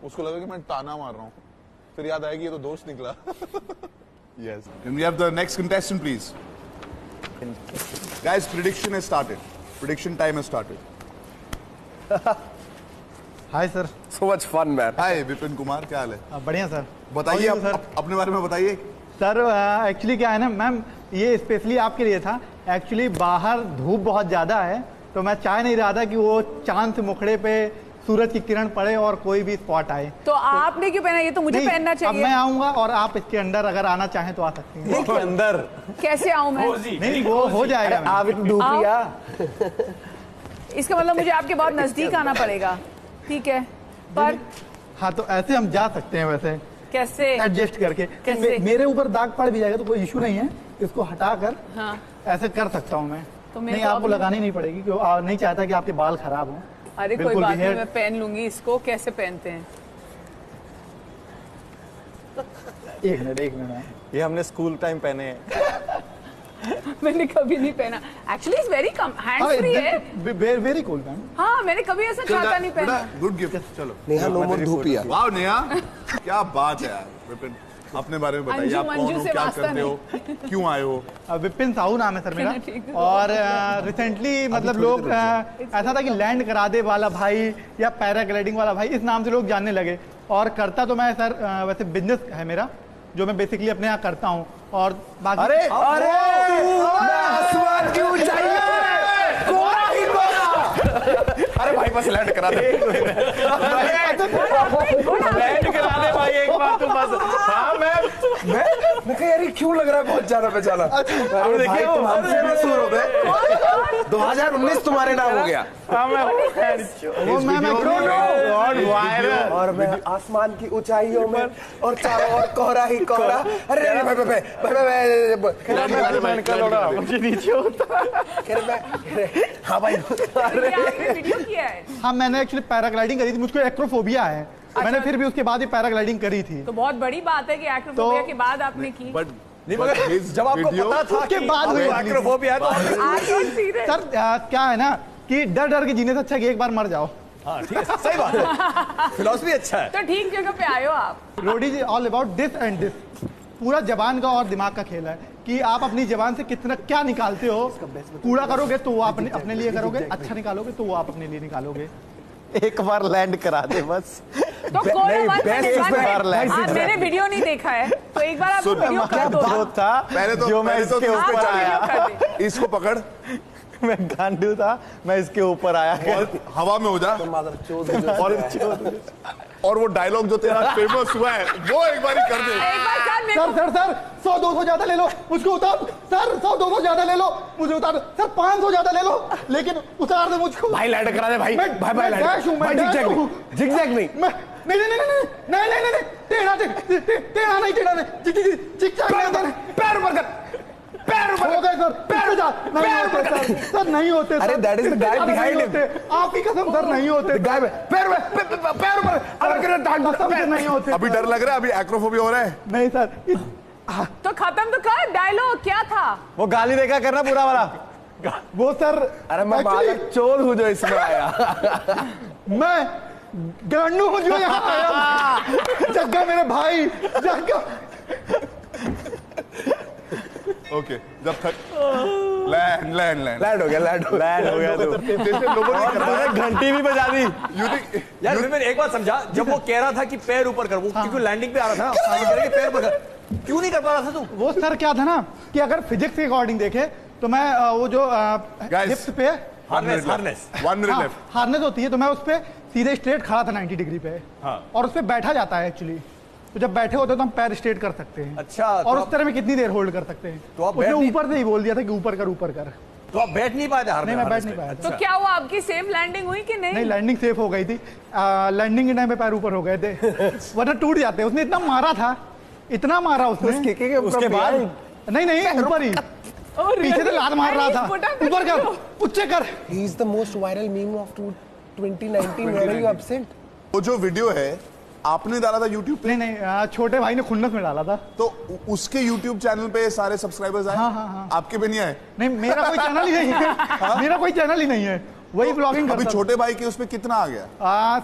उसको लगा कि मैं ताना मार रहा हूँ, फिर याद आया कि ये तो दोस्त निकला। Yes. Can we have the next contestant, please? Guys, prediction has started. Prediction time has started. Hi sir. So much fun, man. Hi, Vipin Kumar, क्या हाल है? बढ़िया सर। बताइए सर। अपने बारे में बताइए। सर एक्चुअली क्या है ना मैम, ये स्पेशली आपके लिए था। एक्चुअली बाहर धूप बहुत ज़्यादा है, तो मैं चाह नहीं रहा था कि वो चांद से मुखड़े पे सूरज की किरण पड़े और कोई भी स्पॉट आए। तो आपने क्यों पहना? ये तो मुझे पहनना चाहिए। अब मैं आऊंगा और आप इसके अंदर अगर आना चाहें तो आ सकती हैं। इसके अंदर कैसे आऊं मैं? नहीं वो हो जाएगा। आप डूबिया। इसका मतलब मुझे आपके बहुत नजदीक आना पड़ेगा, ठीक है? पर हाँ, तो ऐसे हम जा सकते हैं वैसे कैसे एडजस्ट करके। कैसे? मेरे ऊपर दाग पड़ भी जाएगा तो कोई इशू नहीं है, इसको हटाकर हाँ। ऐसे कर सकता हूँ मैं। तो मेरे नहीं, को आपको लगानी नहीं पड़ेगी क्योंकि नहीं चाहता कि आपके बाल खराब हों। अरे कोई बात नहीं, मैं पहन लूंगी इसको। कैसे पहनते हैं? एक मिनट। ये हमने स्कूल टाइम पहने हैं। मैंने कभी नहीं पहना। Actually it's very come, hands free है। Very cool ma'am. हाँ, मैंने कभी ऐसा छाता नहीं पहना। Good gift. चलो नेहा नो मोर धूपिया। वाह नेहा, क्या बात है यार। विपिन, अपने बारे में बताइए, आप कौन हो, क्या करते हो, क्यों आए हो? विपिन साहू नाम है सर मेरा। और रिसेंटली मतलब लोग ऐसा था कि लैंड करा दे वाला भाई या पैराग्लाइडिंग वाला भाई, इस नाम से लोग जानने लगे। और करता तो मैं सर वैसे बिजनेस है मेरा, जो मैं बेसिकली अपने यहाँ करता हूँ। और बाकी अरे आसमान की ऊंचाई में कोरा ही कोरा। अरे भाई बस लैंड करा दे। लैंड करा दे भाई एक बार तो बस। हाँ मैं कह यार क्यों लग रहा है बहुत ज्यादा बेचारा। अब देखिए तुम हमसे मशहूर हो गए। 2019 तुम्हारे नाम हो गया। और मैं आसमान की ऊंचाइयों में और चारों ओर कोहरा ही कोहरा। अरे हाँ भाई। वीडियो किया है? हाँ, मैंने एक्चुअली पैराग्लाइडिंग करी थी, मुझको एक्रोफोबिया है। मैंने फिर भी उसके बाद ही पैराग्लाइडिंग करी थी। तो बहुत बड़ी बात है कि एक्रोफोबिया के बाद आपने की। बट नहीं मगर जब आपको पता था उसके बाद हुई एक्रोफोबिया तो सर क्या है ना कि डर डर के जीने से अच्छा कि एक बार मर जाओ। हाँ ठीक है, सही बात है। फिलॉसफी अच्छा है। तो ठीक जगह पे आए हो आप। Road is all about this and this. पूरा जबान का और दिमाग का खेल है कि आप अपनी जबान से कितना क्या निकालते हो। कूड़ा करोगे तो वो अपने लिए करोगे, अच्छा निकालोगे तो वो आप अपने लिए निकालोगे। एक बार लैंड करा दे बस। तो मैंने वीडियो नहीं देखा है, तो एक बार आप वीडियो कर दो। पहले तो मैं इसके ऊपर आया, इसको पकड़। मैं गांडू था, मैं इसके ऊपर आया और हवा में हो जा। और वो डायलॉग जो तेरा फेमस हुआ है वो एक बार ही कर दे। सर 100-200 ज्यादा ले लो, मुझको उतार। सर 100-200 ज्यादा ले लो, मुझे उतार। सर 500 ज्यादा ले लो, लेकिन उतार दे मुझको। भाई लैंड करा दे भाई। भाई जिगजैग नहीं। नहीं टेढ़ा नहीं पैर ऊपर कर। सर नहीं होते। अरे that is the guy behind him. आपकी कसम सर नहीं होते। गाय पैर ऊपर अगर नहीं होते। अभी डर लग रहा है, अभी एक्रोफोबिया हो रहा है। नहीं सर। तो खत्म तो कर, डायलॉग क्या था? वो गाली देकर करना पूरा वाला। वो सर अरे मैं चोर हूँ जो इसमें आया। मैं गांडू हूँ जो यहाँ आया। जग्गा मेरे भाई, जग्गा। ओके, जब तक लैंड हो गया तो जैसे लोगों ने कहा, घंटी भी बजा दी। यार मैंने एक बात समझा, जब वो कह रहा था कि पैर ऊपर कर, वो क्योंकि लैंडिंग पे आ रहा था ना, पैर ऊपर कर, क्यों नहीं कर पा रहा था तू? वो सर क्या था ना कि अगर फिजिक्स के अकॉर्डिंग देखे तो मैं वो जो हिप्स पे हार्नेस होती है, तो मैं उस पे सीधे स्ट्रेट खड़ा था 90 डिग्री पे। और उस पे बैठा जाता है एक्चुअली। तो जब बैठे होते हैं तो हम पैर स्ट्रेट कर सकते हैं। अच्छा, और उस तरह में कितनी देर होल्ड कर सकते हैं? तो आप उसने ऊपर से ही बोल दिया था कि ऊपर कर। तो आप बैठ नहीं पाए थे? नहीं, मैं बैठ नहीं पाया था। तो क्या हुआ, आपकी सेफ लैंडिंग हुई कि नहीं? नहीं, लैंडिंग सेफ हो गई थी। लैंडिंग के टाइम पे पैर ऊपर हो गए थे, वरना टूट जाते। उसने इतना मारा था, इतना मारा उसने। उसके बाद नहीं ऊपर ही, पीछे से लात मार रहा था। ऊपर कर, उच्चे कर। He is the most viral meme of 2019। Where are you absent? वो जो वीडियो है आपने डाला था YouTube पे? नहीं, छोटे भाई ने खुन्नस में डाला था। तो उसके YouTube चैनल पे सारे सब्सक्राइबर्स आए? हाँ। आपके पे नहीं आए? नहीं, मेरा कोई चैनल ही नहीं है। मेरा कोई चैनल ही नहीं है। वही ब्लॉगिंग अभी करता छोटे भाई के उसमें कितना आ गया?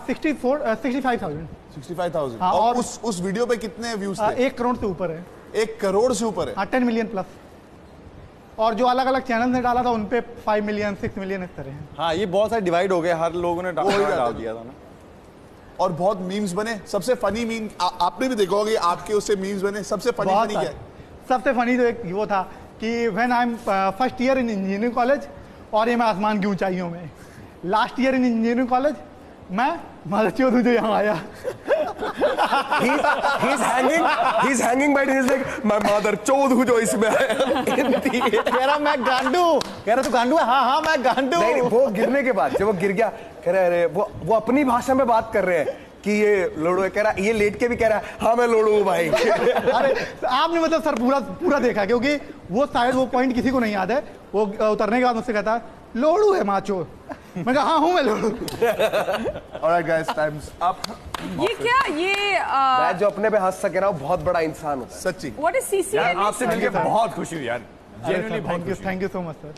65,000। 65,000। हाँ, और और उस वीडियो पे कितने व्यूज थे? 1 करोड़ से ऊपर है। 1 करोड़ से ऊपर है। हाँ, 10 मिलियन प्लस। और जो अलग अलग चैनल ने डाला था उन पे 5 मिलियन 6 मिलियन इस तरह हैं। हाँ, ये बहुत सारे डिवाइड हो गए, हर लोगों ने वही डाल डाल दिया था ना। और बहुत मीम्स बने। सबसे फनी मीम आपने भी देखा होगा, आपके उससे मीम्स बने। सबसे फनी बहुत क्या है? सबसे फनी तो एक वो था कि when I am first year in engineering college, और ये मैं आसमान की ऊंचाइयों में, last year in engineering college, मैं मादरचोद हूं जो यहाँ आया। he's hanging by his leg, मैं मादरचोद हूं जो इसमें आया। कह रहा मैं गांडू, कह रहा तू गांडू है? हाँ हाँ मैं गांडू। नहीं, वो गिरने के बाद जब वो गिर गया, कह रहे अरे वो अपनी भाषा में बात कर रहे हैं कि ये लोड़ू है। कह रहा, ये लेट के भी कह रहा है हाँ मैं लोड़ू हूँ भाई। अरे आपने मतलब सर पूरा देखा, क्योंकि वो शायद वो पॉइंट किसी को नहीं याद है। वो उतरने के बाद मुझसे कहता लोड़ू है माचो। मैं कहा हाँ हूँ मैं लोड़ू। Alright guys, time's up. ये क्या ये मैं जो अपने पे हंस सके ना, वो बहुत बड़ा इंसान होता है। सच्ची। व्हाट इज यार CCNA? आपसे मिलके बहुत खुशी हुई यार, जेन्युइनली बहुत खुशी। Thank you so much sir.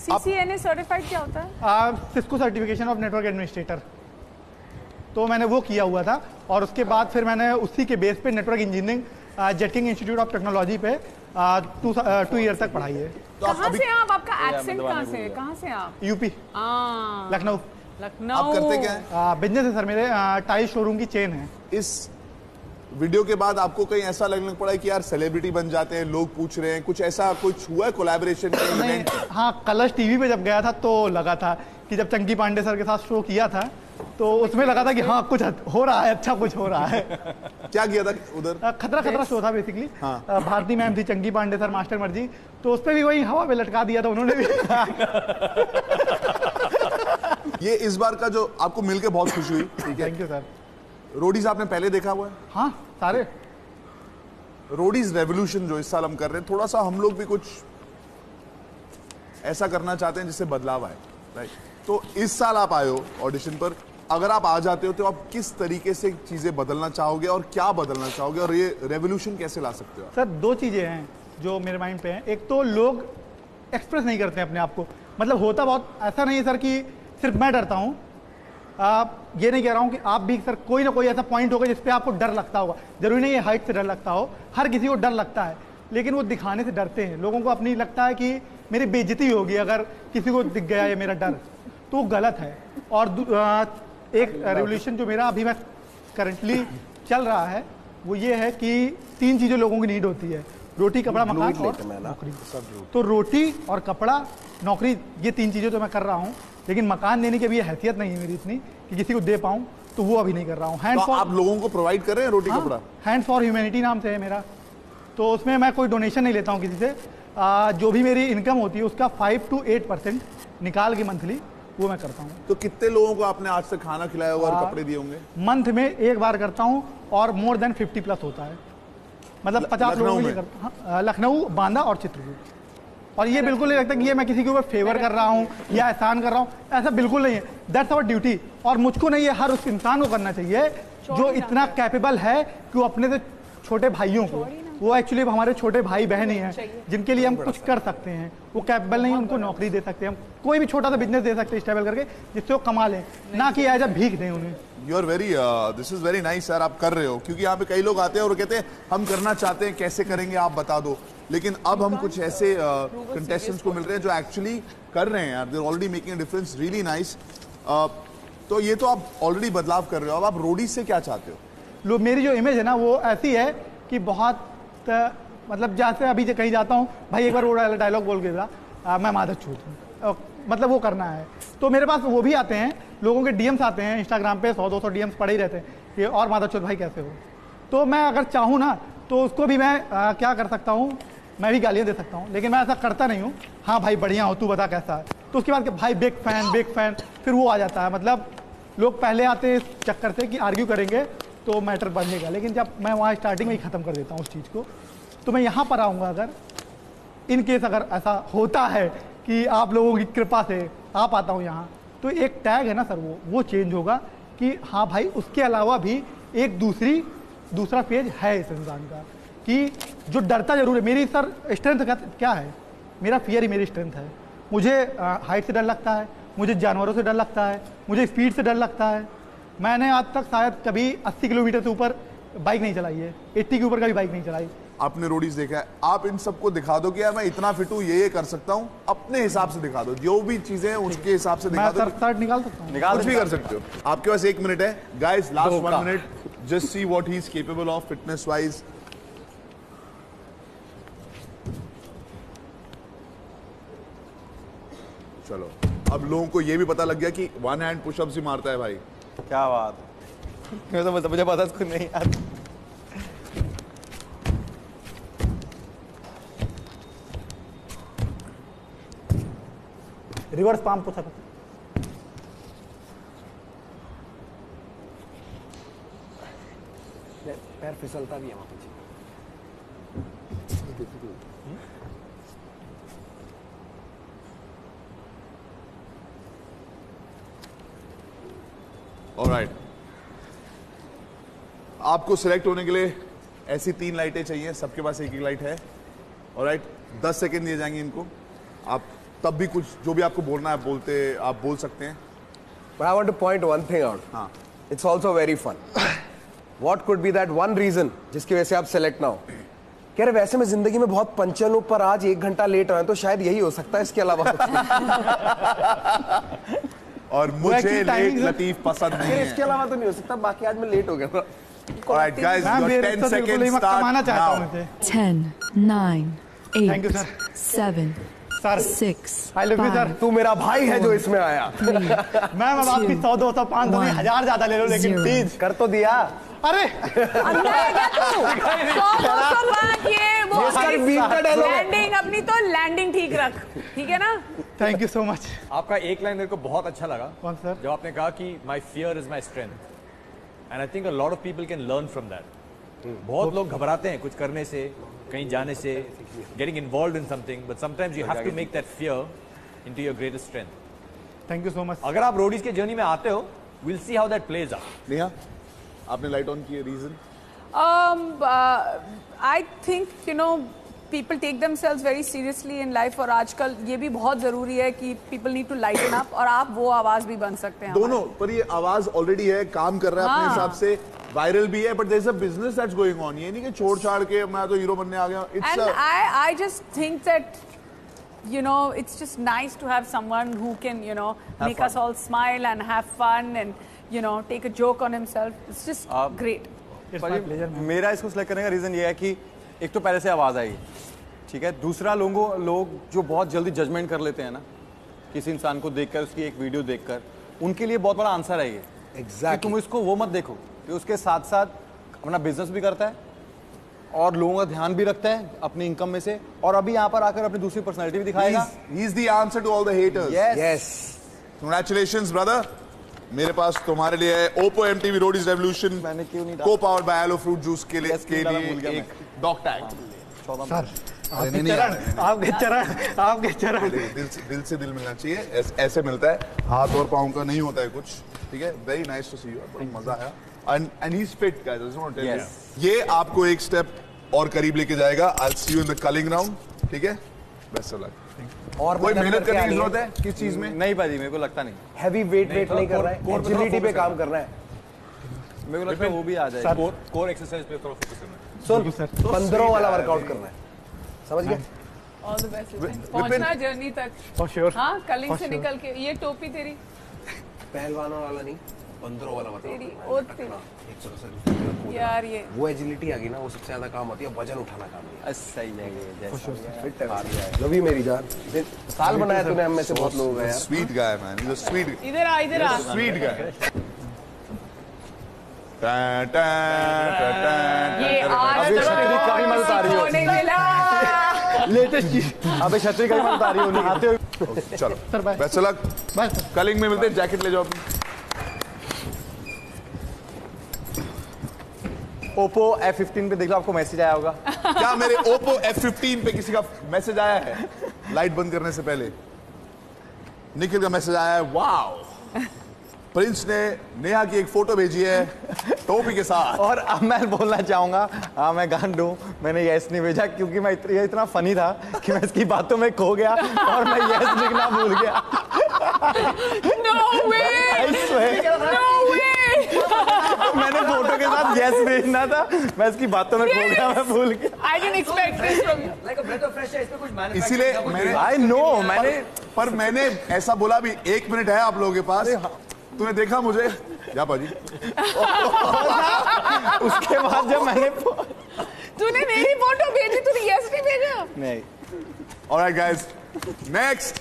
CCNA certified क्या होता है? Cisco certification of network administrator. तो मैंने वो किया हुआ था, और उसके बाद फिर मैंने उसी के बेस पे network engineering jetting institute of technology पे 2 ईयर तक पढ़ाई है। तो आप कहाँ अभी से आप? आपका एक्सेंट कहाँ से? कहाँ से आप? यूपी, हाँ, लखनऊ। लखनऊ। आप करते क्या है? बिजनेस है सर मेरे, टाइल शोरूम की चेन है। इस वीडियो के बाद आपको कहीं ऐसा लगने पड़ा है कि यार सेलिब्रिटी बन जाते हैं, लोग पूछ रहे हैं, कुछ ऐसा कुछ हुआ है कोलैबोरेशन के नहीं, इवेंट? हाँ कलर्स टीवी पे जब गया था तो लगा था कि जब चंकी पांडे सर के साथ शो किया था तो उसमें लगा था कि हाँ कुछ हो रहा है, अच्छा कुछ हो रहा है। क्या किया था उधर? खतरा शो था बेसिकली। हाँ। भारती मैम थी, चंकी पांडे सर, मास्टर मर्जी, तो उस पर भी वही हवा पे लटका दिया था उन्होंने भी। ये इस बार का जो आपको मिलके बहुत खुशी हुई, ठीक है। Thank you sir. रोडीज आपने पहले देखा हुआ है? हाँ सारे। रोडीज रेवोल्यूशन जो इस साल हम कर रहे हैं, थोड़ा सा हम लोग भी कुछ ऐसा करना चाहते हैं जिससे बदलाव आए, राइट? तो इस साल आप आए हो ऑडिशन पर, अगर आप आ जाते हो तो आप किस तरीके से चीजें बदलना चाहोगे और क्या बदलना चाहोगे, और ये रेवोल्यूशन कैसे ला सकते हो आप? सर 2 चीज़ें हैं जो मेरे माइंड पे हैं। एक तो लोग एक्सप्रेस नहीं करते हैं अपने आप को, मतलब होता बहुत ऐसा नहीं है सर कि सिर्फ मैं डरता हूँ। आप ये नहीं कह रहा हूँ कि आप भी सर कोई ना कोई ऐसा पॉइंट होगा जिस पे आपको डर लगता होगा। जरूरी नहीं है हाइट से डर लगता हो, हर किसी को डर लगता है, लेकिन वो दिखाने से डरते हैं। लोगों को अपनी लगता है कि मेरी बेइज्जती होगी अगर किसी को दिख गया ये मेरा डर, तो वो गलत है। और एक रेवोल्यूशन जो मेरा अभी मैं करंटली चल रहा है वो ये है कि 3 चीज़ें लोगों की नीड होती है, रोटी कपड़ा मकान और नौकरी। तो रोटी और कपड़ा नौकरी, ये 3 चीज़ें तो मैं कर रहा हूँ, लेकिन मकान देने की अभी हैसियत नहीं है मेरी इतनी कि किसी को दे पाऊँ, तो वो अभी नहीं कर रहा हूँ। हैंड तो आप लोगों को प्रोवाइड कर रहे हैं रोटी कपड़ा? हैंड फॉर ह्यूमैनिटी नाम से है मेरा, तो उसमें मैं कोई डोनेशन नहीं लेता हूँ किसी से। जो भी मेरी इनकम होती है उसका 5 to 8% निकाल के मंथली वो मैं करता हूँ। तो कितने लोगों को आपने आज तक खाना खिलाया होगा और कपड़े दिए होंगे? मंथ में एक बार करता हूँ, और मोर देन 50 प्लस होता है, मतलब 50 लोगों के लिए करता हूँ। लखनऊ, बांदा और चित्रकूट। और ये बिल्कुल नहीं लगता कि ये मैं किसी के ऊपर फेवर कर रहा हूँ या एहसान कर रहा हूँ, ऐसा बिल्कुल नहीं है। That's our duty. और मुझको नहीं, ये हर उस इंसान को करना चाहिए जो इतना कैपेबल है कि वो अपने से छोटे भाइयों को, वो एक्चुअली हमारे छोटे भाई बहन ही हैं जिनके लिए हम कुछ कर सकते हैं, वो कैपेबल नहीं है, उनको नौकरी दे सकते हैं, हम कोई भी छोटा सा बिजनेस दे सकते हैं स्टेबल करके, जिससे वो कमा लें, ना कि एज अ भीख दें उन्हें। You are very, this is very nice sir, आप कर रहे हो। क्योंकि यहाँ पे कई लोग आते हैं और कहते हैं हम करना चाहते हैं, कैसे करेंगे आप बता दो। लेकिन अब हम कुछ ऐसे कंटेस्टेंट्स को मिल रहे हैं जो एक्चुअली कर रहे हैं यार, they are already making a difference, really nice. तो ये तो आप ऑलरेडी बदलाव कर रहे हो, अब आप रोडीज से क्या चाहते हो? लोग, मेरी जो इमेज है ना वो ऐसी है कि बहुत मतलब जैसे अभी कहीं जाता हूँ, भाई एक बार वो डायलॉग बोल के था मैं मादर छूट हूँ, मतलब वो करना है। तो मेरे पास वो भी आते हैं, लोगों के डीएम्स आते हैं इंस्टाग्राम पे, 100-200 डीएम्स पड़े ही रहते हैं कि और मादर छूट भाई कैसे हो। तो मैं अगर चाहूँ ना तो उसको भी मैं क्या कर सकता हूँ, मैं भी गालियाँ दे सकता हूँ, लेकिन मैं ऐसा करता नहीं हूँ। हाँ भाई बढ़िया हो, तू बता कैसा है, तो उसके बाद भाई बिग फैन, फिर वो आ जाता है। मतलब लोग पहले आते इस चक्कर से कि आर्ग्यू करेंगे तो मैटर बढ़ेगा, लेकिन जब मैं वहाँ स्टार्टिंग में ही ख़त्म कर देता हूँ उस चीज़ को, तो मैं यहाँ पर आऊँगा। अगर इन केस अगर ऐसा होता है कि आप लोगों की कृपा से आ पाता हूँ यहाँ, तो एक टैग है ना सर, वो चेंज होगा कि हाँ भाई उसके अलावा भी एक दूसरा पेज है इस इंसान का, कि जो डरता जरूर है। मेरी सर स्ट्रेंथ क्या है, मेरा फियर ही मेरी स्ट्रेंथ है। मुझे हाइट से डर लगता है, मुझे जानवरों से डर लगता है, मुझे स्पीड से डर लगता है। मैंने आज तक शायद कभी 80 किलोमीटर से ऊपर बाइक नहीं चलाई है, 80 के ऊपर कभी बाइक नहीं चलाई। आपने रोडीज देखा है, आप इन सबको दिखा दो कि यार मैं इतना फिट हूँ, ये कर सकता हूँ, अपने हिसाब से दिखा दो, जो भी चीजें हैं उसके हिसाब से दिखा दो। मैं शर्ट निकाल सकता हूँ, कुछ भी कर सकते हो। आपके पास 1 मिनट है guys, last 1 minute, just see what he is capable of fitness wise. चलो, अब लोगों को ये भी पता लग गया कि 1 हैंड पुशअप्स ही मारता है भाई। क्या बात है, मुझे पता कुछ नहीं यार। Reverse palm pushup. पैर फिसलता भी है वहां पीछे। ऑलराइट, आपको सिलेक्ट होने के लिए ऐसी 3 लाइटें चाहिए, सबके पास एक लाइट है। ऑलराइट, 10 सेकेंड दिए जाएंगे इनको, आप तब भी कुछ जो भी आपको बोलना है आप बोल सकते हैं। But I want to point one thing out. हाँ, It's also very fun. What could be that one reason जिसकी वजह से आप सेलेक्ट ना हो? कह रहे वैसे मैं जिंदगी में बहुत पंचन हूं, पर आज 1 घंटा लेट आया तो शायद यही हो सकता है, इसके अलावा कुछ नहीं। और मुझे लेट लतीफ पसंद नहीं है। इसके अलावा तो नहीं हो सकता, बाकी आज मैं लेट हो गया। Alright guys, your 10 seconds start now. 10, 9, Thank you, 8, sir. 7, sir 6, I love you sir. तू मेरा भाई है जो इसमें आया। मैम अब आपकी 100, 200, 500 नहीं, 1000 ज्यादा ले लो, लेकिन 0. प्लीज। कर तो दिया। अरे अंधा है क्या तू? 100-200 ये वो इसका बीच का dialogue है। लैंडिंग अपनी तो लैंडिंग ठीक रख, ठीक है ना? Thank you so much. आपका एक लाइन मेरे को बहुत अच्छा लगा, कौन सर? जब आपने कहा कि my fear is my strength, and I think a lot of people can learn from that. बहुत लोग घबराते हैं कुछ करने से, कहीं जाने से, getting involve in something, but sometimes you have to make that fear into your greatest strength. Thank you so much. अगर आप रोडीज के जर्नी में आते हो, will see how that plays out. Neha, आपने लाइट ऑन की, reason? I think you know people take themselves very seriously in life, और आजकल ये भी बहुत जरूरी है कि people need to lighten up, और आप वो आवाज भी बन सकते हैं। दोनों, पर ये आवाज ऑलरेडी है, काम कर रहा है अपने हाँ। हिसाब से, वायरल भी है, but there is a business that's going on. ये नहीं कि छोड़ छाड़ के मैं तो हीरो बनने आ गया। And I just think that you know it's just nice to have someone who can make us all smile and have fun and take a joke on himself. It's just great. It's my pleasure, ma'am. मेरा इसको select करने का reason ये है कि एक तो पहले से आवाज़ आएगी, ठीक है। दूसरा, लोग जो बहुत जल्दी जजमेंट कर लेते हैं ना किसी इंसान को देखकर, उसकी एक वीडियो देखकर, उनके लिए बहुत बड़ा आंसर है ये। Exactly. तुम इसको वो मत देखो कि उसके साथ साथ अपना बिजनेस भी करता है और लोगों का ध्यान भी रखता है अपनी इनकम में से, और अभी यहाँ पर आकर अपनी दूसरी पर्सनैलिटी भी दिखाएगा। he is the answer to all the haters. Yes. Congratulations brother. मेरे पास तुम्हारे लिए है Oppo MTV Roadies Revolution, मैंने क्यों नहीं को powered by aloe fruit juice के लिए Yes, भूल गया एक डॉग टैग। सर नहीं, नहीं, आपके चरण दिल से दिल मिलना चाहिए, ऐसे मिलता है, हाथ और पाँव का नहीं होता है कुछ, ठीक है। Very nice to see you, बहुत मजा आया। And he is fit guys, I just want to tell you. ये आपको एक स्टेप और करीब लेके जाएगा। I will see you in the culling round, ठीक है। Best of luck. और कोई मेहनत करने की जरूरत है किस चीज में? नहीं भाजी, मेरे को लगता नहीं। हैवी वेट नहीं कर रहा है, एजिलिटी पे काम कर रहा है। मेरे को लगता है वो भी आ जाएगा। कोर एक्सरसाइज पे थोड़ा फोकस करना है। सुन, 15 वाला वर्कआउट करना है, समझ गया? All the best. पहुंचना जर्नी तक। For sure. हाँ, कलिंग से निकल के ये टोपी तेरी पहलवानों वाला नहीं, 15 वाला तेरी वर्कआउट। ओ तेरी यार, ये वो एजिलिटी आ गई ना, वो सबसे ज्यादा काम होती है, वजन उठाना काम नहीं। सही है ये। फिट है, लव यू मेरी जान। साल बनाया तूने, हम में से बहुत लोग हैं यार। Sweet guy man, he is a sweet, इधर आ, इधर आ। Sweet guy. ये आज कभी मदद आ रही हो। होने मिला। लेटेस्ट चीज। अबे छतरी का ही आ रही होनी आते हो। चलो sir bye. Best of luck. Bye sir. Culling में मिलते हैं, जैकेट ले जाओ अपनी। ओप्पो F15 पे देख लो, आपको मैसेज आया होगा। क्या मेरे Oppo F15 पे किसी का मैसेज आया है? लाइट बंद करने से पहले निखिल का मैसेज आया है, वाओ प्रिंस ने नेहा की एक फोटो भेजी है टोपी के साथ। और अब मैं बोलना चाहूंगा, हाँ मैं गांडू, मैंने यस नहीं भेजा क्योंकि मैं ये इतना फनी था कि मैं इसकी बातों में खो गया और मैं यस लिखना भूल गया। No way! No way! मैंने फोटो के साथ यस भेजना था, मैं इसकी बातों में खो गया, मैं भूल गया। I didn't expect this from you. Like a breath of fresh air, इसमें कुछ manufacturing इसीलिए का कुछ मैंने I know, मैंने ऐसा बोला भी 1 मिनट है आप लोगों के पास, तूने देखा मुझे जा पाजी। उसके बाद जब मैंने तूने मेरी फोटो भेजी, तूने यस नहीं भेजा? नहीं All right guys, next.